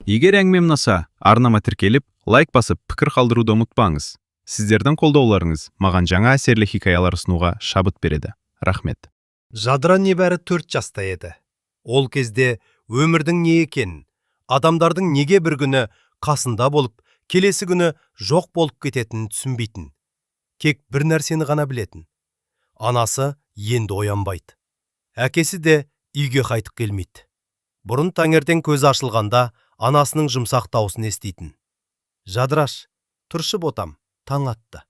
Егер әңгіме ұнаса, арнама тіркеліп, лайк басып, пікір қалдыруды ұмытпаңыз. Сіздердің қолдауларыңыз маған жаңа әсерлі хикаялар ұсынуға шабыт береді. Рахмет. Жадыра небәрі 4 жаста еді. Ол кезде өмірдің не екенін, адамдардың неге бір күні қасында болып, келесі күні жоқ болып кететінін түсінбейтін. Тек бір нәрсені ғана білетін. Анасы енді оянбайды. Әкесі де үйге қайтып келмейді. Бұрын таңертең көзі ашылғанда анасының жұмсақ дауысын еститін. Жадыраш, тұршы ботам, таң атты.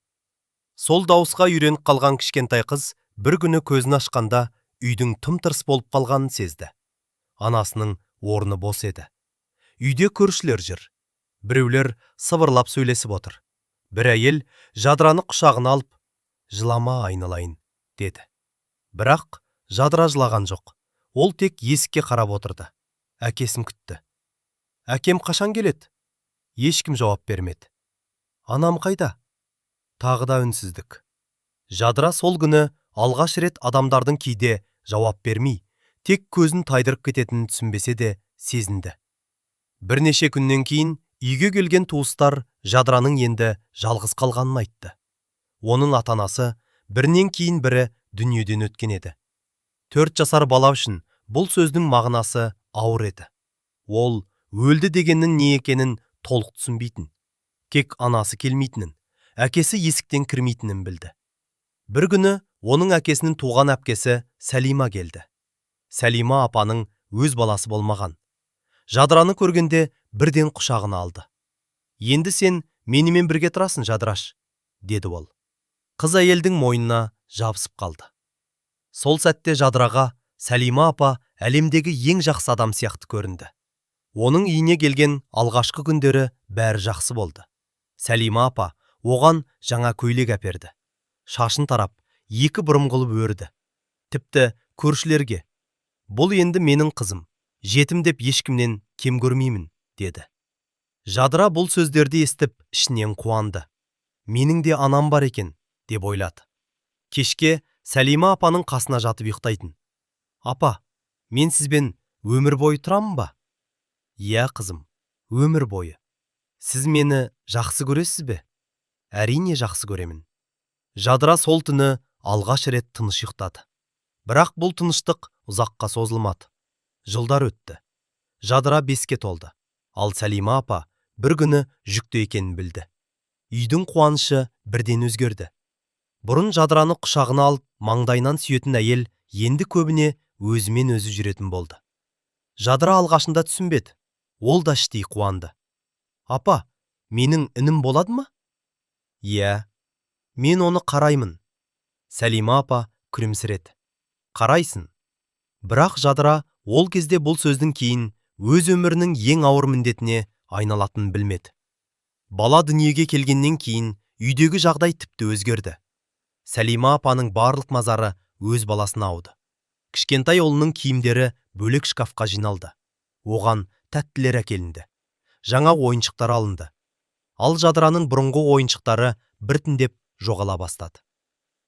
Сол дауысқа үйреніп қалған кішкентай қыз бір күні көзін ашқанда үйдің тым-тырыс болып қалғанын сезді. Анасының орны бос еді. Үйде көршілер жүр. Біреулер сыбырлап сөйлесіп отыр. Бір әйел Жадыраны құшағына алып, жылама айналайын, деді. Бірақ Жадыра жылаған жоқ. Ол тек есікке қарап отырды. Әкесін күтті. Әкем қашан келеді? Ешкім жауап бермеді. Анам қайда? Тағы да үнсіздік. Жадыра сол күні алғаш рет адамдардың кейде жауап бермей, тек көзін тайдырып кететінін түсінбесе де сезінді. Бірнеше күннен кейін үйге келген туыстар Жадыраның енді жалғыз қалғанын айтты. Оның ата-анасы бірінен кейін бірі дүниеден өткен еді. 4 жасар бала үшін бұл сөздің мағынасы ауыр еді. Ол өлді дегеннің не екенін толық түсінбейтін. Кек анасы келмейтінін, әкесі есіктен кірмейтінін білді. Бір күні оның әкесінің туған әпкесі Сәлима келді. Сәлима апаның өз баласы болмаған. Жадыраны көргенде бірден құшағына алды. Енді сен менімен бірге тұрасың, Жадыраш, деді ол. Қыз әйелдің мойнына жабысып қалды. Сол сәтте Жадыраға Сәлима апа әлемдегі ең жақсы адам сияқты көрінді. Оның үйіне келген алғашқы күндері бәрі жақсы болды. Сәлима апа оған жаңа көйлек әперді. Шашын тарап, 2 бұрым қылып өрді. Тіпті көршілерге, бұл енді менің қызым, жетім деп ешкімнен кем көрмеймін, деді. Жадыра бұл сөздерді естіп, ішінен қуанды. Менің де анам бар екен, деп ойлады. Кешке Сәлима апаның қасына жатып ұйықтайтын. Апа, мен сізбен өмір бойы тұрамын ба? Иә, қызым, өмір бойы. Сіз мені жақсы көресіз бе? Әрине жақсы көремін. Жадыра сол түні алғаш рет тыныш ұйықтады. Бірақ бұл тыныштық ұзаққа созылмады. Жылдар өтті. Жадыра 5-ке толды. Ал Сәлима апа бір күні жүкті екенін білді. Үйдің қуанышы бірден өзгерді. Бұрын Жадыраны құшағына алып, маңдайынан сүйетін әйел енді көбіне өзімен өзі жүретін болды. Жадыра алғашында түсінбеді. Ол да іштей қуанды. Апа, менің інім болады ма? Иә, мен оны қараймын. Сәлима апа күлімсіреді. Қарайсың. Бірақ Жадыра ол кезде бұл сөздің кейін өз өмірінің ең ауыр міндетіне айналатынын білмеді. Бала дүниеге келгеннен кейін үйдегі жағдай тіпті өзгерді. Сәлима апаның барлық мазары өз баласына ауды. Кішкентай ұлының киімдері бөлек шкафқа жиналды. Оған тәттілер әкелінді. Жаңа ойыншықтар алынды. Ал Жадыраның бұрынғы ойыншықтары біртіндеп жоғала бастады.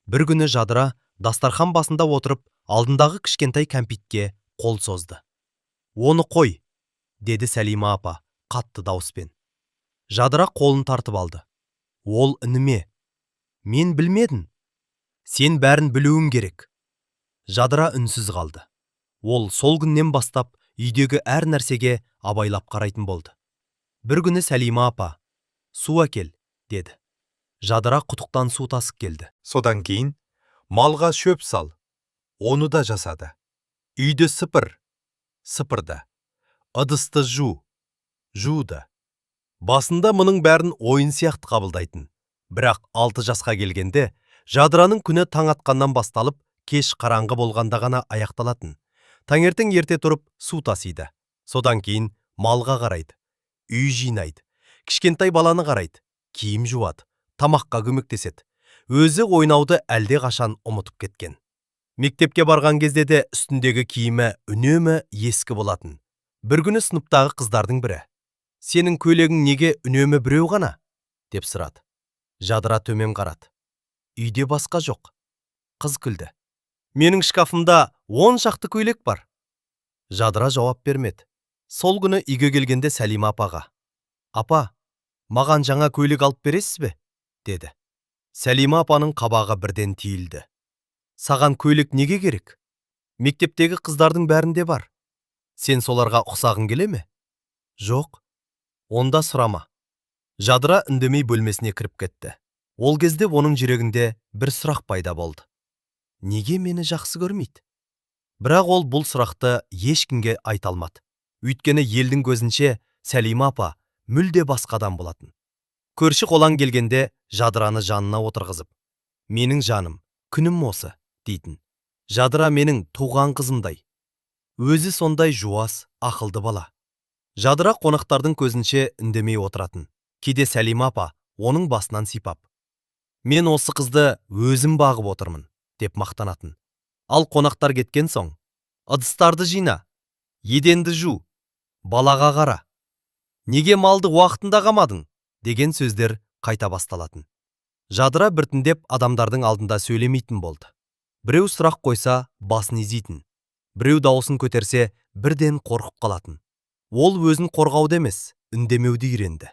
Бір күні Жадыра дастархан басында отырып, алдындағы кішкентай кәмпитке қол созды. Оны қой, деді Сәлима апа қатты дауыспен. Жадыра қолын тартып алды. Ол ініме. Мен білмедім. Сен бәрін білуің керек. Жадыра үнсіз қалды. Ол сол күннен бастап үйдегі әр нәрсеге абайлап қарайтын болды. Бір күні Сәлима апа, су әкел, деді. Жадыра құдықтан су тасып келді. Содан кейін малға шөп сал. Оны да жасады. Үйді сыпырды. Ыдысты жуды. Басында мұның бәрін ойын сияқты қабылдайтын. Бірақ 6 жасқа келгенде Жадыраның күні таң атқаннан басталып, кеш қараңғы болғанда ғана аяқталатын. Таңертең ерте тұрып су тасиды. Содан кейін малға қарайды. Үй жинайды. Кішкентай баланы қарайды. Киім жуады. Тамаққа көмектеседі. Өзі ойнауды әлде қашан ұмытып кеткен. Мектепке барған кезде де үстіндегі киімі үнемі ескі болатын. Бір күні сыныптағы қыздардың бірі: «Сенің көйлегің неге үнемі біреу ғана?» деп сұрады. Жадыра төмен қарады. Үйде басқа жоқ. Қыз күлді. «Менің шкафымда 10 шақты көйлек бар». Жадыра жауап бермеді. Сол күні үйге келгенде Сәлима апаға: «Апа, маған жаңа көйлек алып бересіз бе?» деді. Сәлима апаның қабағы бірден түйілді. «Саған көйлек неге керек? Мектептегі қыздардың бәрінде бар. Сен соларға ұқсағың келе ме?» «Жоқ». «Онда сұрама». Жадыра үндемей бөлмесіне кіріп кетті. Ол кезде оның жүрегінде бір сұрақ пайда болды. Неге мені жақсы көрмейді? Бірақ ол бұл сұрақты ешкімге айта алмады. Өйткені елдің көзінше Сәлима апа мүлде басқа адам болатын. Көрші қолаң келгенде Жадыраны жанына отырғызып: «Менің жаным, күнім осы» дейтін. Жадыра менің туған қызымдай. Өзі сондай жуас, ақылды бала. Жадыра қонақтардың көзінше үндемей отыратын. Кейде Сәлима апа оның басынан сипап: «Мен осы қызды өзім бағып отырмын» деп мақтанатын. Ал қонақтар кеткен соң: «Ыдыстарды жина, еденді жу, балаға қара, неге малды уақытында қамадың?» деген сөздер қайта басталатын. Жадыра біртіндеп адамдардың алдында сөйлемейтін болды. Біреу сұрақ қойса, басын изейтін. Біреу дауысын көтерсе, бірден қорқып қалатын. Ол өзін қорғауды емес, үндемеуді үйренді.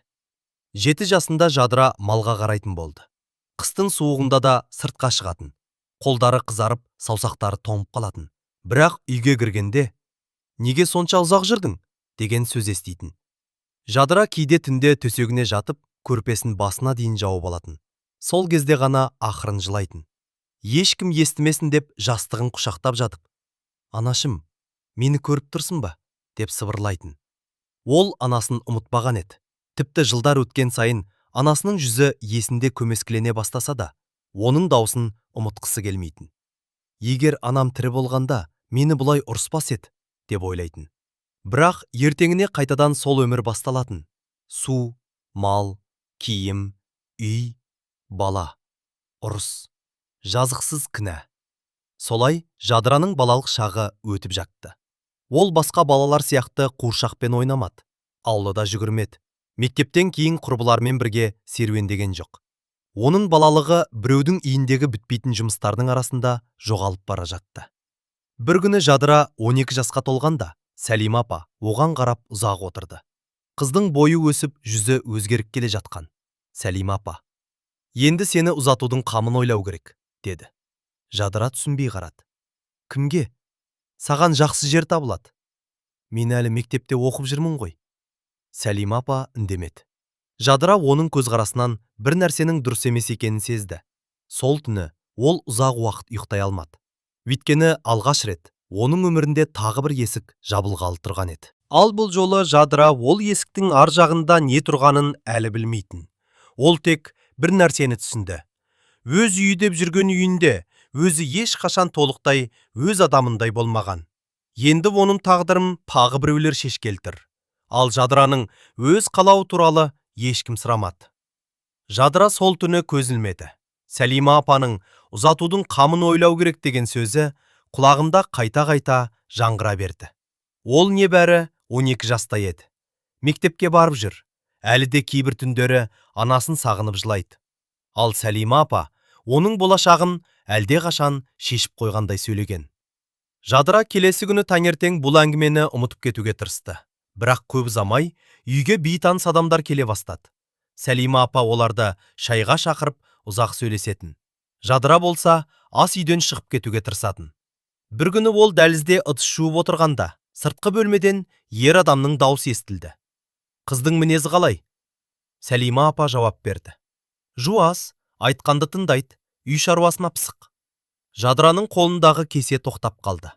7 жасында Жадыра малға қарайтын болды. Қыстың суығында да сыртқа шығатын. Қолдары қызарып, саусақтары тоңып қалатын. Бірақ үйге кіргенде: «Неге сонша ұзақ жүрдің?» деген сөз еститін. Жадыра кейде түнде төсегіне жатып, көрпесін басына дейін жауып алатын. Сол кезде ғана ақырын жылайтын. Ешкім естімесін деп жастығын құшақтап жатып: «Анашым, мені көріп тұрсың ба?» деп сыбырлайтын. Ол анасын ұмытпаған еді. Тіпті жылдар өткен сайын анасының жүзі есінде көмескілене бастаса да, оның даусын ұмытқысы келмейтін. «Егер анам тірі болғанда, мені бұлай ұрыспас еді» деп ойлайтын. Бірақ ертеңіне қайтадан сол өмір басталатын. Су, мал, киім, үй, бала, ұрыс, жазықсыз кінә. Солай Жадыраның балалық шағы өтіп жатты. Ол басқа балалар сияқты қуыршақпен ойнамады, аулада жүгірмеді. Мектептен кейін құрбылармен бірге серуендеген жоқ. Оның балалығы біреудің үйіндегі бітпейтін жұмыстардың арасында жоғалып бара жатты. Бір күні Жадыра 12 жасқа толғанда, Сәлима апа оған қарап ұзақ отырды. Қыздың бойы өсіп, жүзі өзгеріп келе жатқан. Сәлима апа: «Енді сені ұзатудың қамын ойлау керек» деді. Жадыра түсінбей қарады. «Кімге? Саған жақсы жер табылады. Мен әлі мектепте оқып жүрмін ғой». Сәлима апа үндемеді. Жадыра оның көзқарасынан бір нәрсенің дұрыс емес екенін сезді. Сол түні ол ұзақ уақыт ұйықтай алмады. Өйткені алғаш рет оның өмірінде тағы бір есік жабылғалы тұрған еді. Ал бұл жолы Жадыра ол есіктің ар жағында не тұрғанын әлі білмейтін. Ол тек бір нәрсені түсінді. Өз үйі деп жүрген үйінде өзі ешқашан толықтай өз адамындай болмаған. Енді оның тағдырын тағы біреулер шешкелі тұр. Ал Жадыраның өз қалауы туралы ешкім сұрамады. Жадыра сол түні көз ілмеді. Сәлима апаның ұзатудың қамын ойлау керек деген сөзі құлағында қайта-қайта жаңғыра берді. Ол небәрі 12 жаста еді. Мектепке барып жүр. Әлі де кейбір түндері анасын сағынып жылайды. Ал Сәлима апа оның болашағын әлде қашан шешіп қойғандай сөйлеген. Жадыра келесі күні таңертең бұл әңгімені ұмытып кетуге тырысты. Бірақ көп ұзамай үйге бейтаныс адамдар келе бастады. Сәлима апа оларды шайға шақырып ұзақ сөйлесетін. Жадыра болса ас үйден шығып кетуге тырысатын. Бір күні ол дәлізде ыдыс жуып отырғанда, сыртқы бөлмеден ер адамның даусы естілді. «Қыздың мінезі қалай?» Сәлима апа жауап берді. «Жуас, айтқанды тыңдайды, үй шаруасына пысық». Жадыраның қолындағы кесе тоқтап қалды.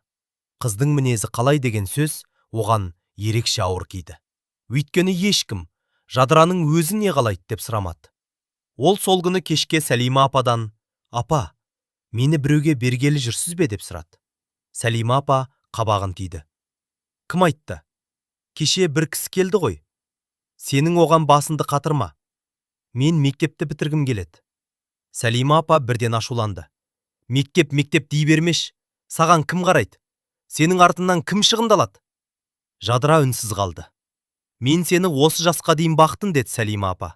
Қыздың мінезі қалай деген сөз оған ерекше ауыр тиді. Өйткені ешкім Жадыраның өзі не қалайды деп сұрамады. Ол сол күні кешке Сәлима ападан: «Апа, мені біреуге бергелі жүрсіз бе?» деп сұрады. Сәлима апа қабағын түйді. «Кім айтты? Кеше бір кісі келді ғой. Сенің оған басынды қатырма. Мен мектепті бітіргім келеді». Сәлима апа бірден ашуланды. «Мектеп дей бермеш. Саған кім қарайды? Сенің артынан кім шығындалады?» Жадыра үнсіз қалды. «Мен сені осы жасқа дейін бақтым» деді Сәлима апа.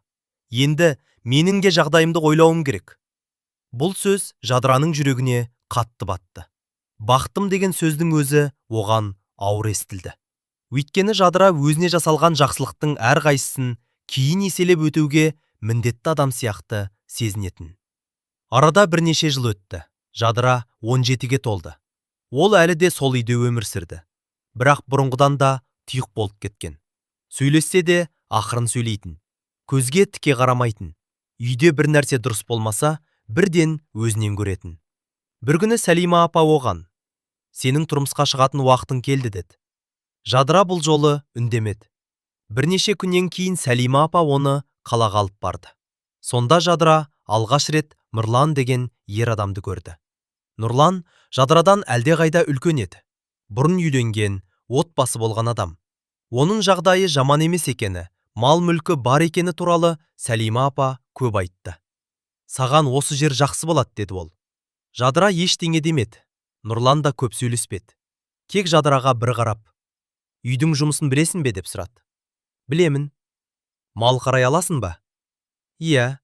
«Енді менің де жағдайымды ойлауым керек». Бұл сөз Жадыраның жүрегіне қатты батты. Бақтым деген сөздің өзі оған ауыр естілді. Өйткені жадыра өзіне жасалған жақсылықтың әрқайсысын кейін еселеп өтуге міндетті адам сияқты сезінетін. Арада бірнеше жыл өтті. Жадыра 17-ге толды. Ол әлі де сол үйде өмір сүрді. Бірақ бұрынғыдан да тұйық болып кеткен. Сөйлессе де ақырын сөйлейтін. Көзге тіке қарамайтын. Үйде бір нәрсе дұрыс болмаса, бірден өзінен көретін. Бір күні Сәлима апа оған: «Сенің тұрмысқа шығатын уақытың келді» деді. Жадыра бұл жолы үндемеді. Бірнеше күннен кейін Сәлима апа оны қалаға алып барды. Сонда жадыра алғаш рет Нұрлан деген ер адамды көрді. Нұрлан жадырадан әлдеқайда үлкен еді. Бұрын үйленген, отбасы болған адам. Оның жағдайы жаман емес екені, мал-мүлкі бар екені туралы Сәлима апа көп айтты. «Саған осы жер жақсы болады» деді ол. Жадыра ештеңе демеді. Нұрлан да көп сөйлеспеді. Тек жадыраға бір қарап: «Үйдің жұмысын білесің бе?» деп сұрады. «Білемін». «Мал қарай аласың ба?» «Иә».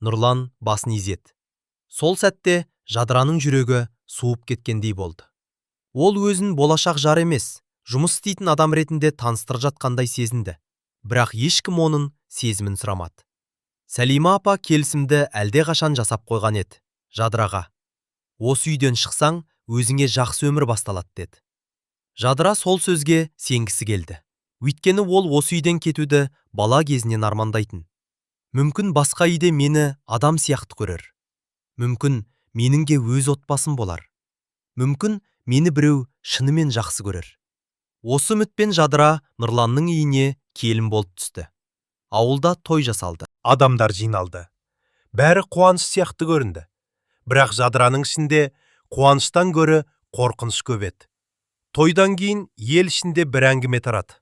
Нұрлан басын изеді. Сол сәтте жадыраның жүрегі суып кеткендей болды. Ол өзін болашақ жар емес, жұмыс істейтін адам ретінде таныстырып жатқандай сезінді. Бірақ ешкім оның сезімін сұрамады. Сәлима апа келісімді әлдеқашан жасап қойған еді. Жадыраға: «Осы үйден шықсаң, өзіңе жақсы өмір басталады» деді. Жадыра сол сөзге сенгісі келді. Өйткені ол осы үйден кетуді бала кезінен армандайтын. Мүмкін басқа үйде мені адам сияқты көрер. Мүмкін меніңге өз отбасым болар. Мүмкін мені біреу шынымен жақсы көрер. Осы үмітпен жадыра Нұрланның үйіне келін болып түсті. Ауылда той жасалды. Адамдар жиналды. Бәрі қуаныш сияқты көрінді. Бірақ жадыраның ішінде қуаныштан гөрі қорқыныш көп еді. Тойдан кейін ел ішінде бір әңгіме тарады.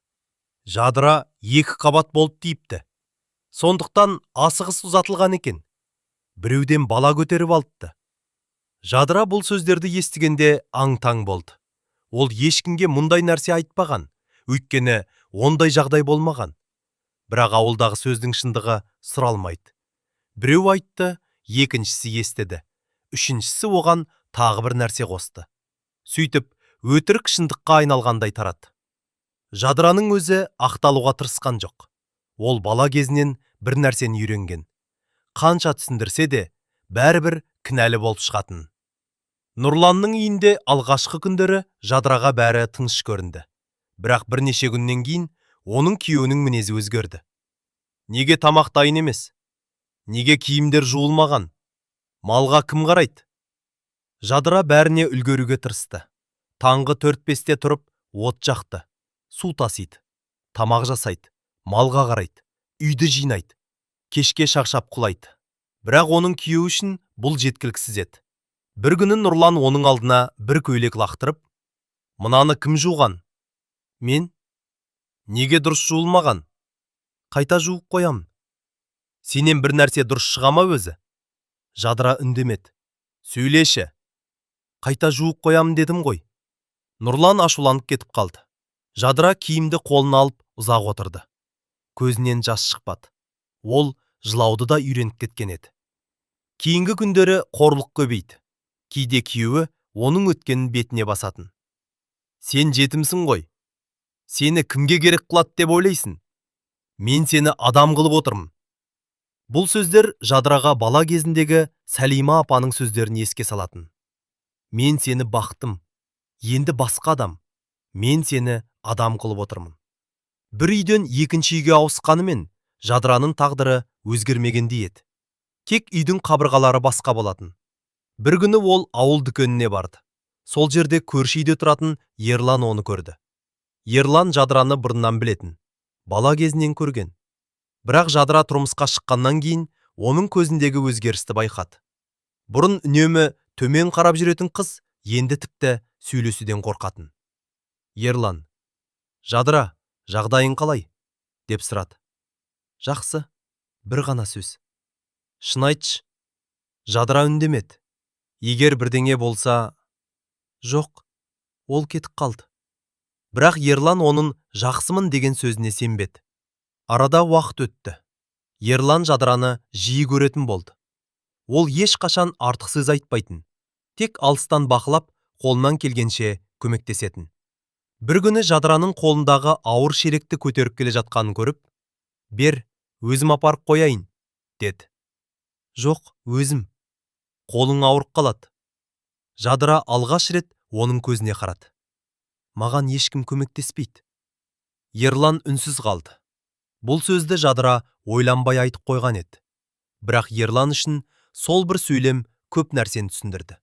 Жадыра 2 қабат болып тиіпті. Сондықтан асығыс ұзатылған екен. Біреуден бала көтеріп алыпты. Жадыра бұл сөздерді естігенде аң-таң болды. Ол ешкімге мұндай нәрсе айтпаған, өйткені ондай жағдай болмаған. Бірақ ауылдағы сөздің шындығы сұралмайды. Біреу айтты, екіншісі естіді, үшіншісі оған тағы бір нәрсе қосты. Сөйтіп, өтірік шындыққа айналғандай тарады. Жадыраның өзі ақталуға тырысқан жоқ. Ол бала кезінен бір нәрсені үйренген. Қанша түсіндірсе де, бәрібір кінәлі болып шығатын. Нұрланның үйінде алғашқы күндері жадыраға бәрі тыныш көрінді. Бірақ бірнеше күннен кейін оның күйеуінің мінезі өзгерді. Неге тамақ дайын емес? Неге киімдер жуылмаған? Малға кім қарайды? Жадыра бәріне үлгеруге тырысты. Таңғы 4-5-те тұрып, от жақты, су тасиды, тамақ жасайды, малға қарайды, үйді жинайды, кешке шаршап құлайды. Бірақ оның күйеуі үшін бұл жеткіліксіз еді. Бір күні Нұрлан оның алдына бір көйлек лақтырып: «Мынаны кім жуған?» «Мен». «Неге дұрыс жуылмаған?» «Қайта жуып қоям». «Сенен бір нәрсе дұрыс шыға ма өзі?» Жадыра үндемеді. «Сөйлеші». «Қайта жуып қоям дедім ғой». Нұрлан ашуланып кетіп қалды. Жадыра киімді қолына алып ұзақ отырды. Көзінен жас шықпады. Ол жылауды да үйреніп кеткен еді. Кейінгі күндері қорлық көбейді. Кейде күйеуі оның өткенін бетіне басатын. «Сен жетімсің ғой. Сені кімге керек қылады деп ойлайсың? Мен сені адам қылып отырмын». Бұл сөздер жадыраға бала кезіндегі Сәлима апаның сөздерін еске салатын. «Мен сені бақтым. Енді басқа адам. Мен сені адам қылып отырмын». Бір үйден екінші үйге ауысқанымен жадыраның тағдыры өзгермегендей еді. Тек үйдің қабырғалары басқа болатын. Бір күні ол ауыл дүкеніне барды. Сол жерде көрші үйде тұратын Ерлан оны көрді. Ерлан жадыраны бұрыннан білетін. Бала кезінен көрген. Бірақ жадыра тұрмысқа шыққаннан кейін оның көзіндегі өзгерісті байқады. Бұрын үнемі төмен қарап жүретін қыз енді тіпті сөйлесуден қорқатын. Ерлан: «Жадыра, жағдайың қалай?» деп сұрады. «Жақсы, бір ғана сөз». «Шын айтшы». Жадыра үндемеді. Егер бірдеңе болса... Жоқ, ол кетіп қалды. Бірақ Ерлан оның жақсымын деген сөзіне сенбеді. Арада уақыт өтті. Ерлан жадыраны жиі көретін болды. Ол ешқашан артық сөз айтпайтын. Тек алыстан бақылап, қолынан келгенше көмектесетін. Бір күні Жадыраның қолындағы ауыр шелекті көтеріп келе жатқанын көріп, «Бер, өзім апарып қояйын», деді. «Жоқ, өзім. Қолың ауырып қалады». Жадыра алғаш рет оның көзіне қарады. «Маған ешкім көмектеспейді». Ерлан үнсіз қалды. Бұл сөзді Жадыра ойланбай айтып қойған еді. Бірақ Ерлан үшін сол бір сөйлем көп нәрсені түсіндірді.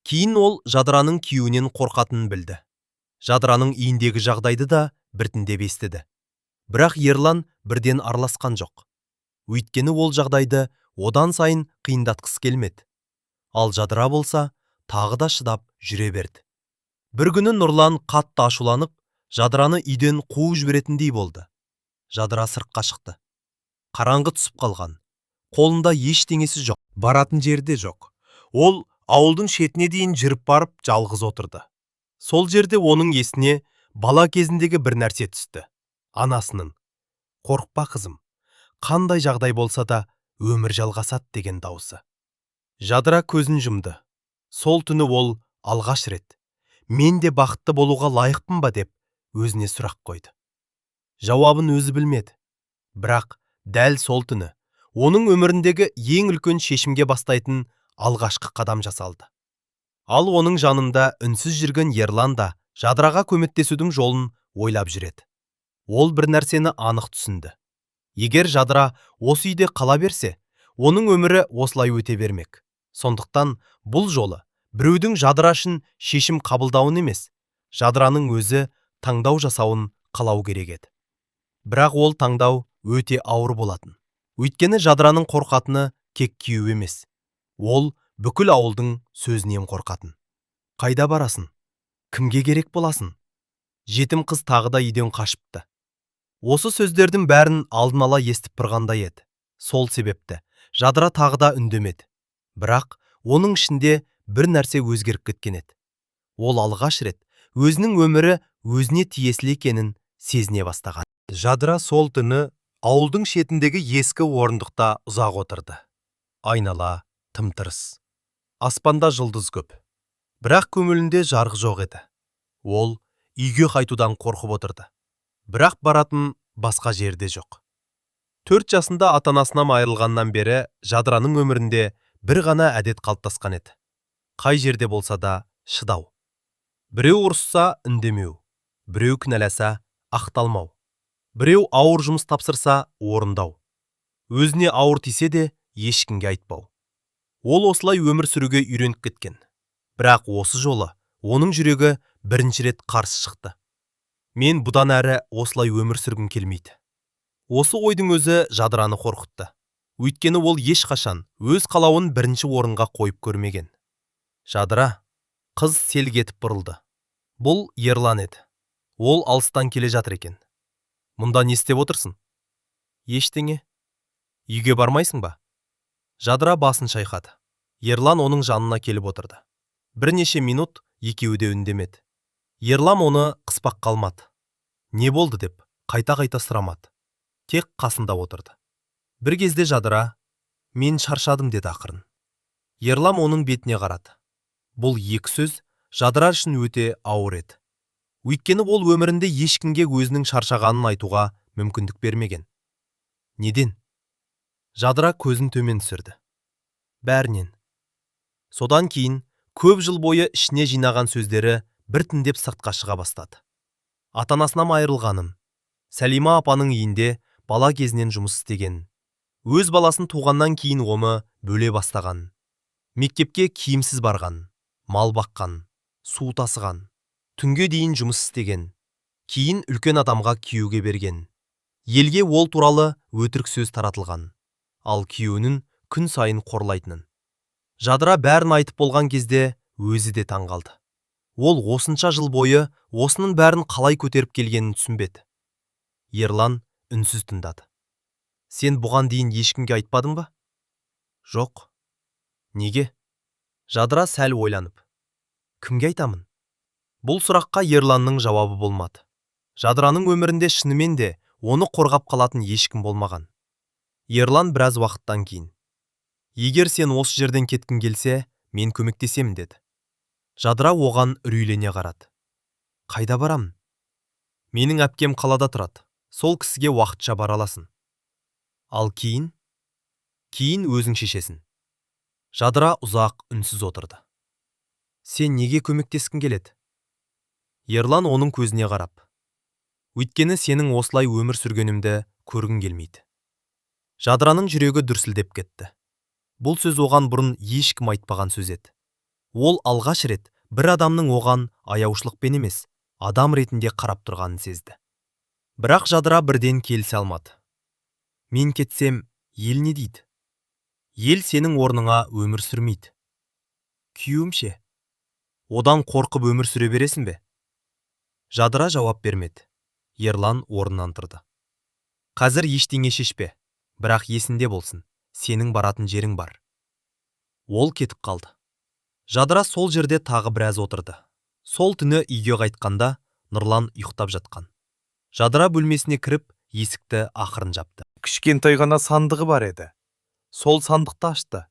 Кейін ол Жадыраның күйеуінен қорқатынын білді. Жадыраның үйіндегі жағдайды да біртіндеп естіді. Бірақ Ерлан бірден араласқан жоқ. Өйткені ол жағдайды одан сайын қиындатқысы келмеді. Ал Жадыра болса, тағы да шыдап жүре берді. Бір күні Нұрлан қатты ашуланып, Жадыраны үйден қуып жіберетіндей болды. Жадыра сыртқа шықты. Қараңғы түсіп қалған. Қолында ештеңесі жоқ. Баратын жерде жоқ. Ол ауылдың шетіне дейін жүріп барып жалғыз отырды. Сол жерде оның есіне бала кезіндегі бір нәрсе түсті. Анасының: «Қорықпа қызым, қандай жағдай болса да өмір жалғасады» деген дауысы. Жадыра көзін жұмды. Сол түні ол алғаш рет «Мен де бақытты болуға лайықпын ба?» деп өзіне сұрақ қойды. Жауабын өзі білмеді. Бірақ дәл сол түні оның өміріндегі ең үлкен шешімге бастайтын алғашқы қадам жасалды. Ал оның жанында үнсіз жүрген Ерлан да Жадыраға көмектесудің жолын ойлап жүреді. Ол бір нәрсені анық түсінді. Егер Жадыра осы үйде қала берсе, оның өмірі осылай өте бермек. Сондықтан бұл жолы біреудің Жадыра үшін шешім қабылдауын емес, Жадыраның өзі таңдау жасауын қалау керек еді. Бірақ ол таңдау өте ауыр болатын. Өйткені Жадыраның қорқатыны кек күйеу емес. Ол бүкіл ауылдың сөзінен қорқатын. «Қайда барасың? Кімге керек боласың?» Жетім қыз тағы да үйден қашыпты. Осы сөздердің бәрін алдын ала естіп тұрғандай еді. Сол себепті Жадыра тағы да үндемеді. Бірақ оның ішінде бір нәрсе өзгеріп кеткен еді. Ол алғаш рет өзінің өмірі өзіне тиесілі екенін сезіне бастаған. Жадыра сол түні ауылдың шетіндегі ескі орындықта ұзақ отырды. Айнала тым-тырыс. Аспанда жұлдыз көп. Бірақ көңілінде жарық жоқ еді. Ол үйге қайтудан қорқып отырды. Бірақ баратын басқа жерде жоқ. 4 жасында ата-анасынан айырылғаннан бері Жадыраның өмірінде бір ғана әдет қалыптасқан еді. Қай жерде болса да шыдау. Біреу ұрысса үндемеу. Біреу кінәласа ақталмау. Біреу ауыр жұмыс тапсырса орындау. Өзіне ауыр тисе де ешкімге айтпау. Ол осылай өмір сүруге үйреніп кеткен. Бірақ осы жолы оның жүрегі бірінші рет қарсы шықты. «Мен бұдан әрі осылай өмір сүргім келмейді». Осы ойдың өзі Жадыраны қорқытты. Өйткені ол ешқашан өз қалауын бірінші орынға қойып көрмеген. «Жадыра», қыз селк етіп бұрылды. Бұл Ерлан еді. Ол алыстан келе жатыр екен. «Мұнда не істеп отырсың?» «Ештеңе». «Үйге бармайсың ба?» Жадыра басын шайқады. Ерлан оның жанына келіп отырды. Бірнеше минут екеуі де үндемеді. Ерлан оны қыспақ қалмады. «Не болды?» деп қайта-қайта сұрамады. Тек қасында отырды. Бір кезде Жадыра: «Мен шаршадым» деді ақырын. Ерлан оның бетіне қарады. Бұл екі сөз Жадыра үшін өте ауыр еді. Өйткені ол өмірінде ешкімге өзінің шаршағанын айтуға мүмкіндік бермеген. «Неден?» Жадыра көзін төмен түсірді. «Бәрінен». Содан кейін көп жыл бойы ішіне жинаған сөздері біртіндеп сыртқа шыға бастады. Ата-анасынан айырылғанын, Сәлима апаның үйінде бала кезінен жұмыс істеген, өз баласын туғаннан кейін омы бөле бастаған, мектепке киімсіз барған, мал баққан, су тасыған, түнге дейін жұмыс істеген, кейін үлкен адамға күйеуге берген. Елге ол туралы өтірік сөз таратылған, ал күйеуінің күн сайын қорлайтынын. Жадыра бәрін айтып болған кезде өзі де таңғалды. Ол осынша жыл бойы осының бәрін қалай көтеріп келгенін түсінбеді. Ерлан үнсіз тыңдады. «Сен бұған дейін ешкімге айтпадың ба?» «Жоқ». «Неге?» Жадыра сәл ойланып: «Кімге айтамын?» Бұл сұраққа Ерланның жауабы болмады. Жадыраның өмірінде шынымен де оны қорғап қалатын ешкім болмаған. Ерлан біраз уақыттан кейін: «Егер сен осы жерден кеткің келсе, мен көмектесемін» деді. Жадыра оған үрейлене қарады. Қайда барамын? Менің әпкем қалада тұрады. Сол кісіге уақытша бара аласың. Ал кейін? Кейін өзің шешесің. Жадыра ұзақ үнсіз отырды. Сен неге көмектескің келеді? Ерлан оның көзіне қарап. Өйткені сенің осылай өмір сүргенімді көргің келмейді. Жадыраның жүрегі дүрсілдеп кетті. Бұл сөз оған бұрын ешкім айтпаған сөз еді. Ол алғаш рет бір адамның оған аяушылықпен емес, адам ретінде қарап тұрғанын сезді. Бірақ Жадыра бірден келісе алмады. Мен кетсем, ел не дейді? Ел сенің орныңа өмір сүрмейді. Күйеуім ше? Одан қорқып өмір сүре бересің бе? Жадыра жауап бермеді. Ерлан орнынан тұрды. Қазір ештеңе шешпе, бірақ есінде болсын, сенің баратын жерің бар. Ол кетіп қалды. Жадыра сол жерде тағы біраз отырды. Сол түні үйге қайтқанда Нұрлан ұйықтап жатқан. Жадыра бөлмесіне кіріп, есікті ақырын жапты. Кішкентай ғана сандығы бар еді. Сол сандықты ашты.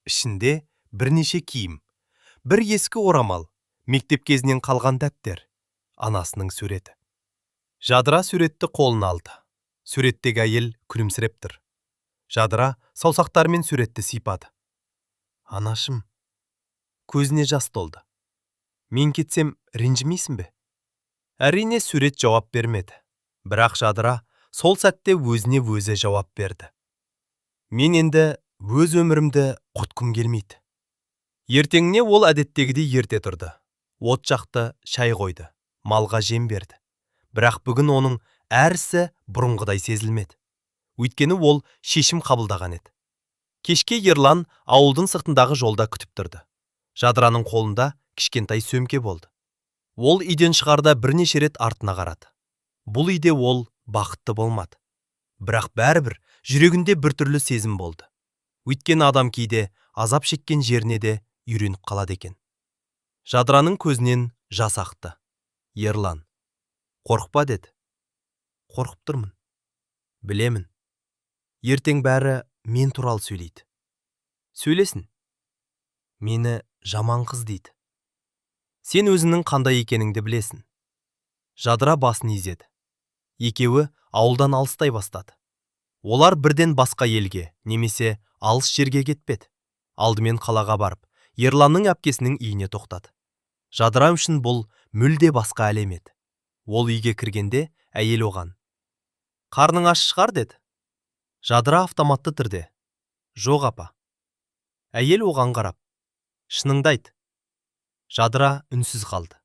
Ішінде бірнеше киім, бір ескі орамал, мектеп кезінен қалған дәптер, анасының суреті. Жадыра суретті қолына алды. Суреттегі әйел күлімсіреп тұр. Жадыра саусақтарымен суретті сипады. Анашым, көзіне жас толды. Мен кетсем, ренжімейсің бе? Әрине сурет жауап бермеді. Бірақ Жадыра сол сәтте өзіне өзі жауап берді. Мен енді өз өмірімді құтқым келмейді. Ертеңіне ол әдеттегідей ерте тұрды. От жақты, шай қойды, малға жем берді. Бірақ бүгін оның әрісі бұрынғыдай сезілмеді. Өйткені ол шешім қабылдаған еді. Кешке Ерлан ауылдың сыртындағы жолда күтіп тұрды. Жадыраның қолында кішкентай сөмке болды. Ол үйден шығарда бірнеше рет артына қарады. Бұл үйде ол бақытты болмады. Бірақ бәрібір жүрегінде біртүрлі сезім болды. Өйткені адам кейде азап шеккен жеріне де үйреніп қалады екен. Жадыраның көзінен жас ақты. Ерлан, қорықпа деді. Қорқып тұрмын. Білемін. Ертең бәрі мен туралы сөйлейді. Сөйлесін. Мені жаман қыз дейді. Сен өзінің қандай екеніңді білесің. Жадыра басын изеді. Екеуі ауылдан алыстай бастады. Олар бірден басқа елге, немесе алыс жерге кетпеді. Алдымен қалаға барып, Ерланның әпкесінің үйіне тоқтады. Жадыра үшін бұл мүлде басқа әлем еді. Ол үйге кіргенде әйел оған: «Қарның аш шығар?» деді. Жадыра автоматты түрде: «Жоқ апа». Әйел оған қарап: «Шыныңды айт». Жадыра үнсіз қалды.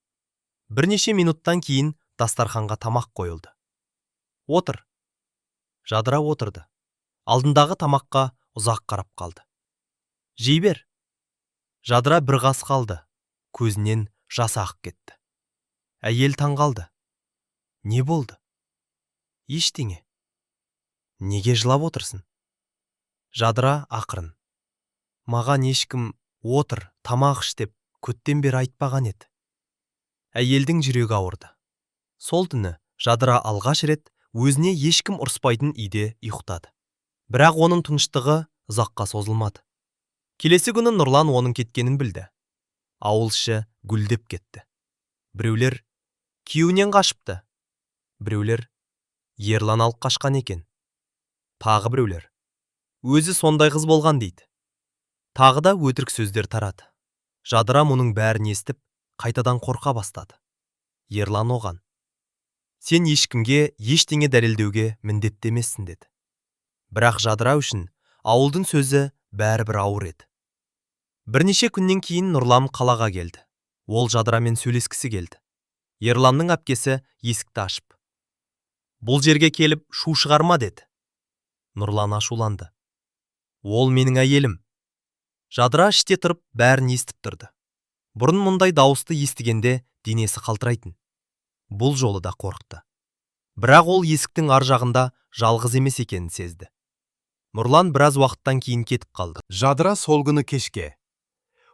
Бірнеше минуттан кейін дастарханға тамақ қойылды. «Отыр». Жадыра отырды. Алдындағы тамаққа ұзақ қарап қалды. «Жей бер». Жадыра бір қас қалды. Көзінен жас ағып кетті. Әйел таңғалды. «Не болды?» «Ештеңе». «Неге жылап отырсың?» Жадыра ақырын: «Маған ешкім отыр, тамақ іш деп көттен бері айтпаған еді». Әйелдің жүрегі ауырды. Сол түні Жадыра алғаш рет өзіне ешкім ұрыспайтын үйде ұйықтады. Бірақ оның тыныштығы ұзаққа созылмады. Келесі күні Нұрлан оның кеткенін білді. Ауыл іші гүлдеп кетті. Біреулер күйеуінен қашыпты. Біреулер Ерлан алып қашқан екен. Тағы біреулер өзі сондай қыз болған дейді. Тағы да өтірік сөздер тарады. Жадыра мұның бәрін естіп, қайтадан қорқа бастады. Ерлан оған: «Сен ешкімге ештеңе дәлелдеуге міндетті емессің» деді. Бірақ Жадыра үшін ауылдың сөзі бәрібір ауыр еді. Бірнеше күннен кейін Нұрлан қалаға келді. Ол Жадырамен сөйлескісі келді. Ерланның әпкесі есікті ашып: «Бұл жерге келіп шу шығарма» деді. Нұрлан ашуланды: «Ол менің әйелім». Жадыра іште тұрып бәрін естіп тұрды. Бұрын мұндай дауысты естігенде денесі қалтырайтын. Бұл жолы да қорықты. Бірақ ол есіктің ар жағында жалғыз емес екенін сезді. Нұрлан біраз уақыттан кейін кетіп қалды. Жадыра сол күні кешке: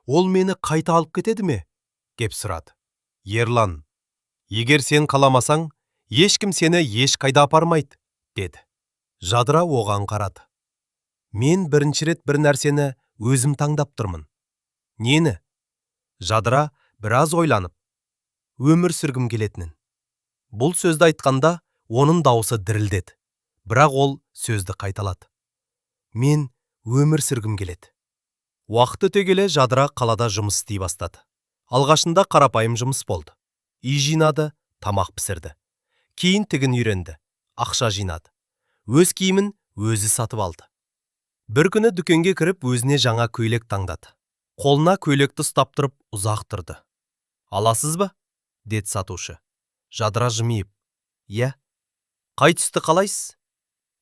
«Ол мені қайта алып кетеді ме?» деп сұрады. «Ерлан, егер сен қаламасаң, ешкім сені ешқайда апармайды» деді. Жадыра оған қарады. «Мен бірінші рет бір нәрсені өзім таңдап тұрмын». «Нені?» Жадыра біраз ойланып: өмір сүргім келетінін. Бұл сөзді айтқанда, оның дауысы дірілдеді. Бірақ ол сөзді қайталады. Мен өмір сүргім келеді. Уақыт өте келе Жадыра қалада жұмыс істей бастады. Алғашында қарапайым жұмыс болды. Үй жинады, тамақ пісірді. Кейін тігін үйренді, ақша жинады. Өз киімін өзі сатып алды. Бір күні дүкенге кіріп, өзіне жаңа көйлек таңдады. Қолына көйлекті ұстап тұрып, ұзақ тұрды. Аласыз ба? Деді сатушы. Жадыра жымиып. Иә. Қай түсті қалайсыз?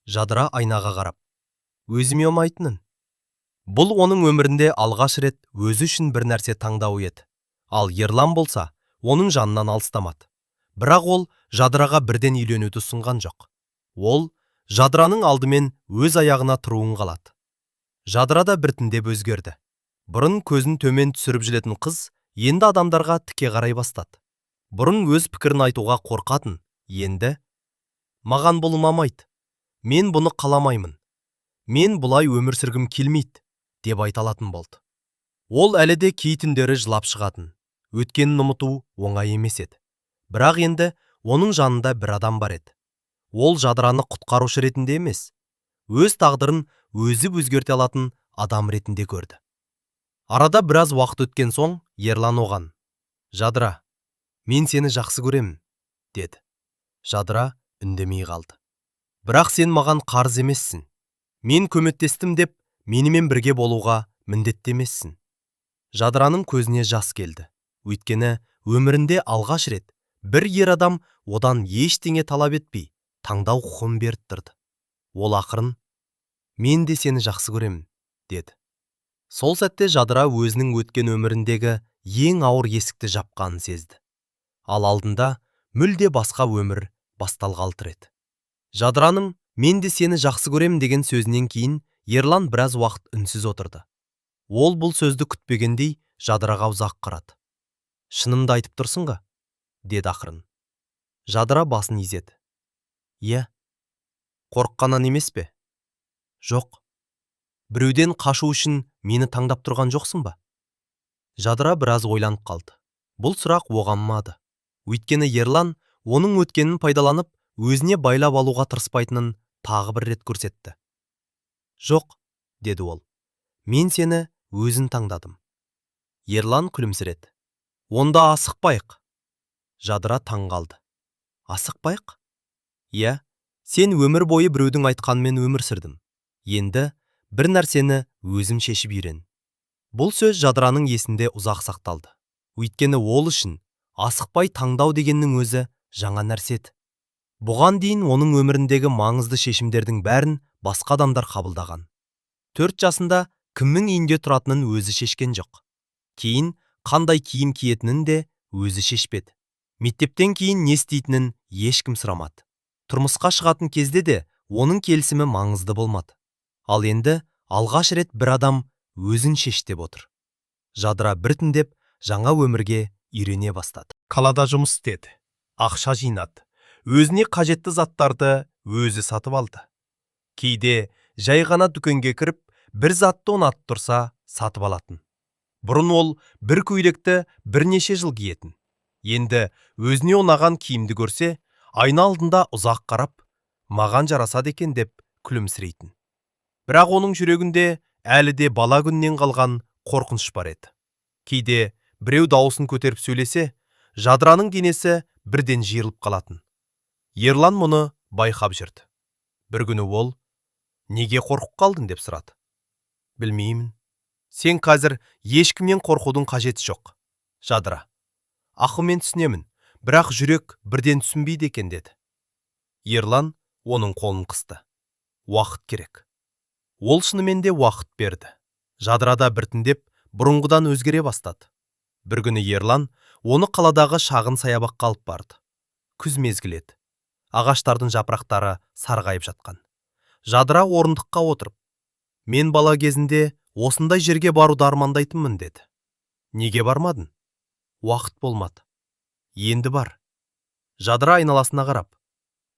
Жадыра айнаға қарап. Өзіме ұнайтынын. Бұл оның өмірінде алғаш рет өзі үшін бір нәрсе таңдауы еді. Ал Ерлан болса, оның жанынан алыстамады. Бірақ ол Жадыраға бірден үйленуді ұсынған жоқ. Ол Жадыраның алдымен өз аяғына тұруын қалады. Жадыра да біртіндеп өзгерді. Бұрын көзін төмен түсіріп жүретін қыз, енді адамдарға тіке қарай бастады. Бұрын өз пікірін айтуға қорқатын, енді маған бұл ұнамайды. Мен бұны қаламаймын. Мен бұлай өмір сүргім келмейді, деп айта алатын болды. Ол әлі де кей түндері жылап шығатын. Өткенін ұмыту оңай емес еді. Бірақ енді оның жанында бір адам бар еді. Ол Жадыраны құтқарушы ретінде емес, өз тағдырын өзі өзгерте алатын адам ретінде көрді. Арада біраз уақыт өткен соң, Ерлан оған: Жадыра, мен сені жақсы көремін, деді. Жадыра үндемей қалды. Бірақ сен маған қарыз емессің. Мен көмектестім деп, менімен бірге болуға міндетті емессің. Жадыраның көзіне жас келді. Өйткені өмірінде алғаш рет бір ер адам одан ештеңе талап етпей, таңдау құқын беріп тұрды. Ол ақырын: мен де сені жақсы көремін, деді. Сол сәтте Жадыра өзінің өткен өміріндегі ең ауыр есікті жапқанын сезді. Ал алдында мүлде басқа өмір басталғалы тұр еді. Жадыраның «мен де сені жақсы көремін» деген сөзінен кейін Ерлан біраз уақыт үнсіз отырды. Ол бұл сөзді күтпегендей Жадыраға ұзақ қарады. «Шынымды айтып тұрсың ба?» деді ақырын. Жадыра басын изеді. «Иә». «Қорыққаннан емес пе?» «Жоқ». «Біреуден қашу үшін мені таңдап тұрған жоқсың ба?» Жадыра біраз ойланып қалды. Бұл сұрақ оған ұнады. Өйткені Ерлан оның өткенін пайдаланып, өзіне байлап алуға тырыспайтынын тағы бір рет көрсетті. «Жоқ», деді ол. «Мен сені өзін таңдадым». Ерлан күлімсіреді. «Онда асықпайық». Жадыра таң қалды. «Асықпайық?» «Иә, сен өмір бойы біреудің айтқанымен өмір сүрдің. Енді бір нәрсені өзім шешіп үйрен». Бұл сөз Жадыраның есінде ұзақ сақталды. Өйткені ол үшін асықпай таңдау дегеннің өзі жаңа нәрсе еді. Бұған дейін оның өміріндегі маңызды шешімдердің бәрін басқа адамдар қабылдаған. 4 жасында кімнің үйінде тұратынын өзі шешкен жоқ. Кейін қандай киім киетінін де өзі шешпеді. Мектептен кейін не істейтінін ешкім сұрамады. Тұрмысқа шығатын кезде де оның келісімі маңызды болмады. Ал енді алғаш рет бір адам өзін шеш деп отыр. Жадыра біртіндеп жаңа өмірге үйрене бастады. Қалада жұмыс істеді, ақша жинады, өзіне қажетті заттарды өзі сатып алды. Кейде жай ғана дүкенге кіріп, бір затты ұнатып тұрса сатып алатын. Бұрын ол бір көйлекті бірнеше жыл киетін. Енді өзіне ұнаған киімді көрсе, айна алдында ұзақ қарап, маған жарасады екен деп күлімсірейтін. Бірақ оның жүрегінде әлі де бала күннен қалған қорқыныш бар еді. Кейде біреу дауысын көтеріп сөйлесе, Жадыраның денесі бірден жиырылып қалатын. Ерлан мұны байқап жүрді. Бір күні ол: «Неге қорқып қалдың?» деп сұрады. «Білмеймін. Сен қазір ешкімнен қорқудың қажеті жоқ, Жадыра. Ақылмен түсінемін, бірақ жүрек бірден түсінбейді екен» деді. Ерлан оның қолын қысты. Уақыт керек. Ол шынымен де уақыт берді. Жадырада біртіндеп бұрынғыдан өзгере бастады. Бір күні Ерлан оны қаладағы шағын саябаққа алып барды. Күз мезгілі еді. Ағаштардың жапырақтары сарғайып жатқан. Жадыра орындыққа отырып: «Мен бала кезінде осындай жерге баруды армандайтынмын» деді. «Неге бармадың?» «Уақыт болмады». «Енді бар». Жадыра айналасына қарап: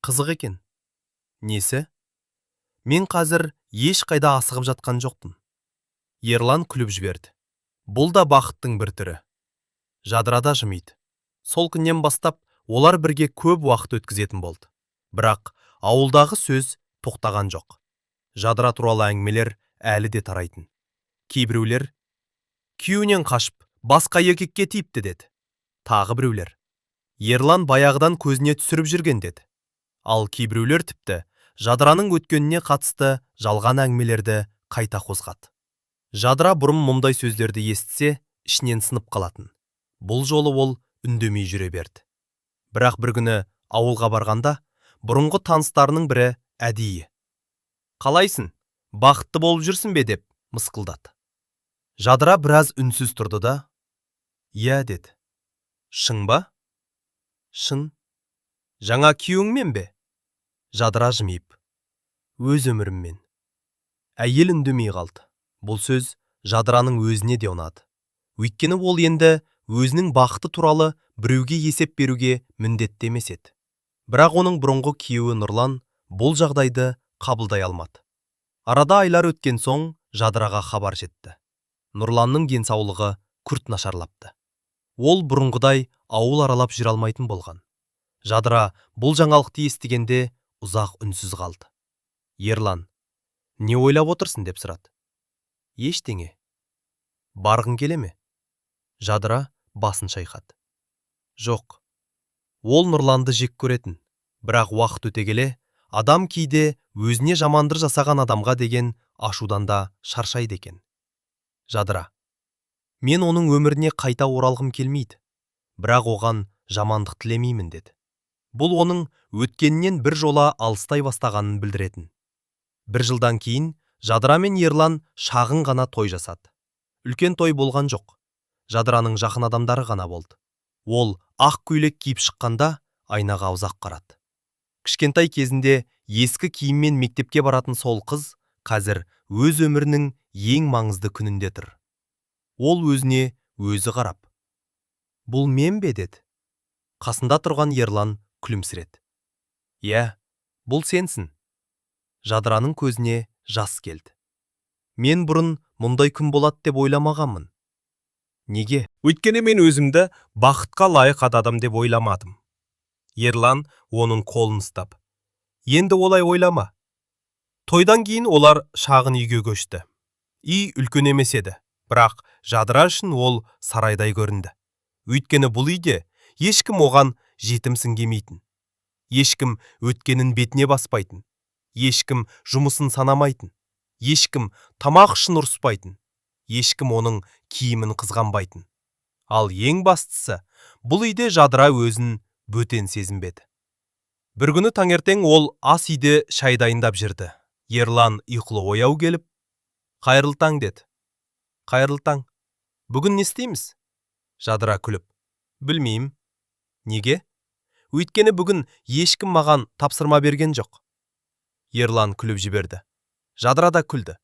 «Қызық екен». «Несі?» «Мен қазір ешқайда асығып жатқан жоқпын». Ерлан күліп жіберді. Бұл да бақыттың бір түрі. Жадыра да жымиды. Сол күннен бастап олар бірге көп уақыт өткізетін болды. Бірақ ауылдағы сөз тоқтаған жоқ. Жадыра туралы әңгімелер әлі де тарайтын. Кейбіреулер күйеуінен қашып, басқа еркекке тиіпті деді. Тағы біреулер Ерлан баяғыдан көзіне түсіріп жүрген деді. Ал кейбіреулер тіпті Жадыраның өткеніне қатысты жалған әңгімелерді қайта қозғады. Жадыра бұрын мұндай сөздерді естісе, ішінен сынып қалатын. Бұл жолы ол үндемей жүре берді. Бірақ бір күні ауылға барғанда, бұрынғы таныстарының бірі әдейі: «Қалайсың? Бақытты болып жүрсің бе?» деп мысқылдады. Жадыра біраз үнсіз тұрды да: «Иә» деді. «Шын ба?» «Шын». «Жаңа күйеуіңмен бе?» Жадыра жымиып: «Өз өміріммен». Әйел үндемей қалды. Бұл сөз Жадыраның өзіне де ұнады. Өйткені ол енді өзінің бақыты туралы біреуге есеп беруге міндетті емес еді. Бірақ оның бұрынғы күйеуі Нұрлан бұл жағдайды қабылдай алмады. Арада айлар өткен соң Жадыраға хабар жетті. Нұрланның денсаулығы күрт нашарлапты. Ол бұрынғыдай ауыл аралап жүре алмайтын болған. Жадыра бұл жаңалықты естігенде ұзақ үнсіз қалды. Ерлан: «Не ойлап отырсың?» деп сұрады. «Ештеңе». «Барғың келе ме?» Жадыра басын шайқады. «Жоқ». Ол Нұрланды жек көретін. Бірақ уақыт өте келе, адам кейде өзіне жамандық жасаған адамға деген ашудан да шаршайды екен. «Жадыра, мен оның өміріне қайта оралғым келмейді. Бірақ оған жамандық тілемеймін» деді. Бұл оның өткеннен бір жола алыстай бастағанын білдіретін. Бір жылдан кейін Жадыра мен Ерлан шағын ғана той жасады. Үлкен той болған жоқ. Жадыраның жақын адамдары ғана болды. Ол ақ көйлек киіп шыққанда айнаға ұзақ қарады. Кішкентай кезінде ескі киіммен мектепке баратын сол қыз қазір өз өмірінің ең маңызды күнінде тұр. Ол өзіне өзі қарап: «Бұл мен бе?» деді. Қасында тұрған Ерлан күлімсіреді. «Иә, бұл сенсің». Жадыраның көзіне жас келді. «Мен бұрын мұндай күн болады деп ойламағанмын». «Неге?» Өйткені мен өзімді бақытқа лайық адам деп ойламадым. Ерлан оның қолын ұстап: «Енді олай ойлама». Тойдан кейін олар шағын үйге көшті. Үй үлкен емес еді, бірақ Жадыра үшін ол сарайдай көрінді. Өйткені бұл үйде ешкім оған жетімсің демейтін. Ешкім өткенін бетіне баспайтын. Ешкім жұмысын санамайтын. Ешкім тамақ үшін ұрыспайтын. Ешкім оның киімін қызғанбайтын. Ал ең бастысы, бұл үйде Жадыра өзін бөтен сезінбеді. Бір күні таңертең ол ас үйде шай дайындап жүрді. Ерлан ұйқылы ояу келіп: «Қайырлы таң» деді. «Қайырлы таң. Бүгін не істейміз?» Жадыра күліп: «Білмеймін». «Неге?» «Өйткені бүгін ешкім маған тапсырма берген жоқ». Ерлан күліп жіберді. Жадыра да күлді.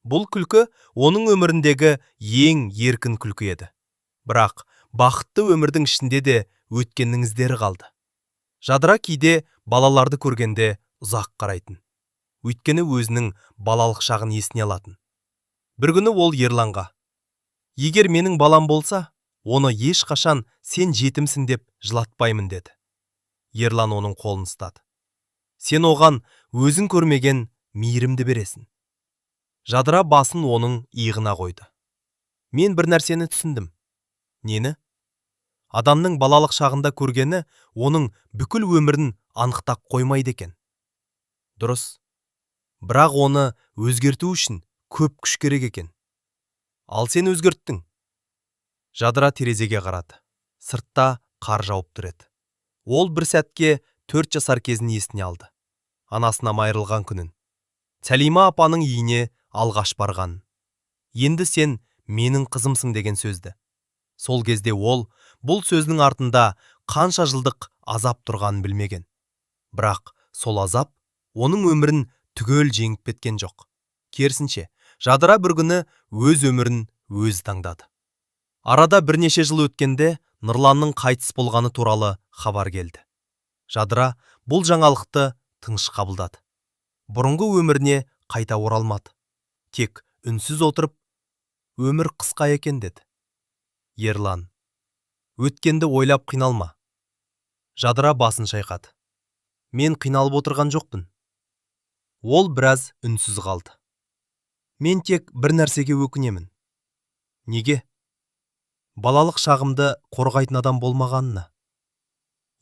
Бұл күлкі оның өміріндегі ең еркін күлкі еді. Бірақ бақытты өмірдің ішінде де өткеннің іздері қалды. Жадыра кейде балаларды көргенде ұзақ қарайтын. Өйткені өзінің балалық шағын есіне алатын. Бір күні ол Ерланға: «Егер менің балам болса, оны ешқашан сен жетімсің деп жылатпаймын» деді. Ерлан оның қолын ұстады. «Сен оған өзің көрмеген мейірімді бересің». Жадыра басын оның иығына қойды. «Мен бір нәрсені түсіндім». «Нені?» «Адамның балалық шағында көргені оның бүкіл өмірін анықтап қоймайды екен». «Дұрыс. Бірақ оны өзгерту үшін көп күш керек екен». «Ал сен өзгерттің». Жадыра терезеге қарады. Сыртта қар жауып тұр еді. Ол бір сәтке 4 жасар кезін есіне алды. Анасынан айырылған күнін. Сәлима апаның үйіне алғаш барған. «Енді сен менің қызымсың» деген сөзді. Сол кезде ол бұл сөздің артында қанша жылдық азап тұрғанын білмеген. Бірақ сол азап оның өмірін түгел жеңіп кеткен жоқ. Керісінше, Жадыра бір күні өз өмірін өзі таңдады. Арада бірнеше жыл өткенде Нұрланның қайтыс болғаны туралы хабар келді. Жадыра бұл жаңалықты тыныш қабылдады. Бұрынғы өміріне қайта оралмады. Тек үнсіз отырып: «Өмір қысқа екен» деді. Ерлан: Өткенді ойлап қиналма. Жадыра басын шайқады. Мен қиналып отырған жоқпын. Ол біраз үнсіз қалды. Мен тек бір нәрсеге өкінемін. Неге? Балалық шағымды қорғайтын адам болмағанына.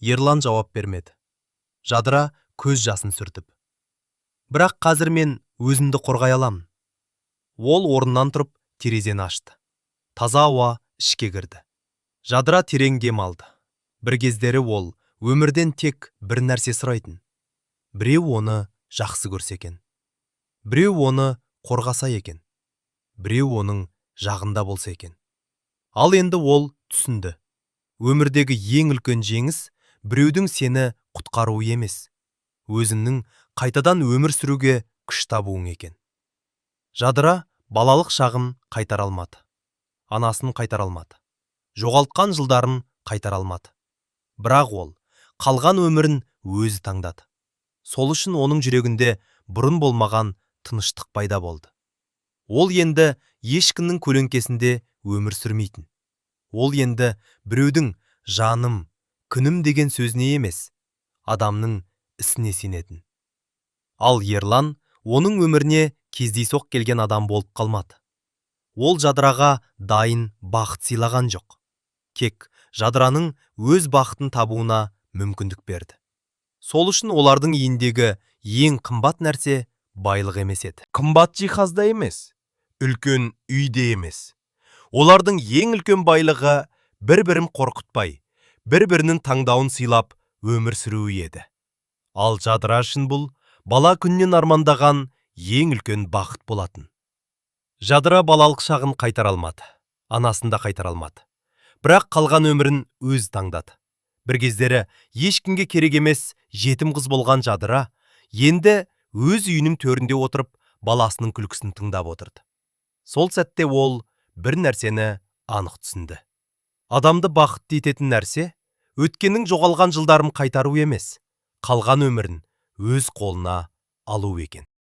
Ерлан жауап бермеді. Жадыра көз жасын сүртіп. Бірақ қазір мен өзімді қорғай аламын. Ол орнынан тұрып терезені ашты. Таза ауа ішке кірді. Жадыра терең дем алды. Бір кездері ол өмірден тек бір нәрсе сұрайтын. Біреу оны жақсы көрсе екен. Біреу оны қорғаса екен. Біреу оның жағында болса екен. Ал енді ол түсінді. Өмірдегі ең үлкен жеңіс біреудің сені құтқаруы емес, өзіңнің қайтадан өмір сүруге күш табуың екен. Жадыра балалық шағын қайтара алмады. Анасын қайтара алмады. Жоғалтқан жылдарын қайтара алмады. Бірақ ол қалған өмірін өзі таңдады. Сол үшін оның жүрегінде бұрын болмаған тыныштық пайда болды. Ол енді ешкімнің көлеңкесінде өмір сүрмейтін. Ол енді біреудің жаным, күнім деген сөзіне емес, адамның ісіне сенетін. Ал Ерлан оның өміріне кездейсоқ келген адам болып қалмады. Ол Жадыраға дайын бақыт сыйлаған жоқ. Кек Жадыраның өз бақытын табуына мүмкіндік берді. Сол үшін олардың үйіндегі ең қымбат нәрсе байлық емес еді. Қымбат жиһазда емес, үлкен үйде емес. Олардың ең үлкен байлығы бір-бірін қорқытпай, бір-бірінің таңдауын сыйлап өмір сүруі еді. Ал Жадыра үшін бұл бала күннен армандаған ең үлкен бақыт болатын. Жадыра балалық шағын қайтара алмады. Анасын да қайтара алмады. Бірақ қалған өмірін өз таңдады. Бір кездері ешкімге керек емес жетім қыз болған Жадыра енді өз үйінің төрінде отырып баласының күлкісін тыңдап отырды. Сол сәтте ол бір нәрсені анық түсінді. Адамды бақытты ететін нәрсе өткеннің жоғалған жылдарын қайтару емес, қалған өмірін өз қолына алу екен.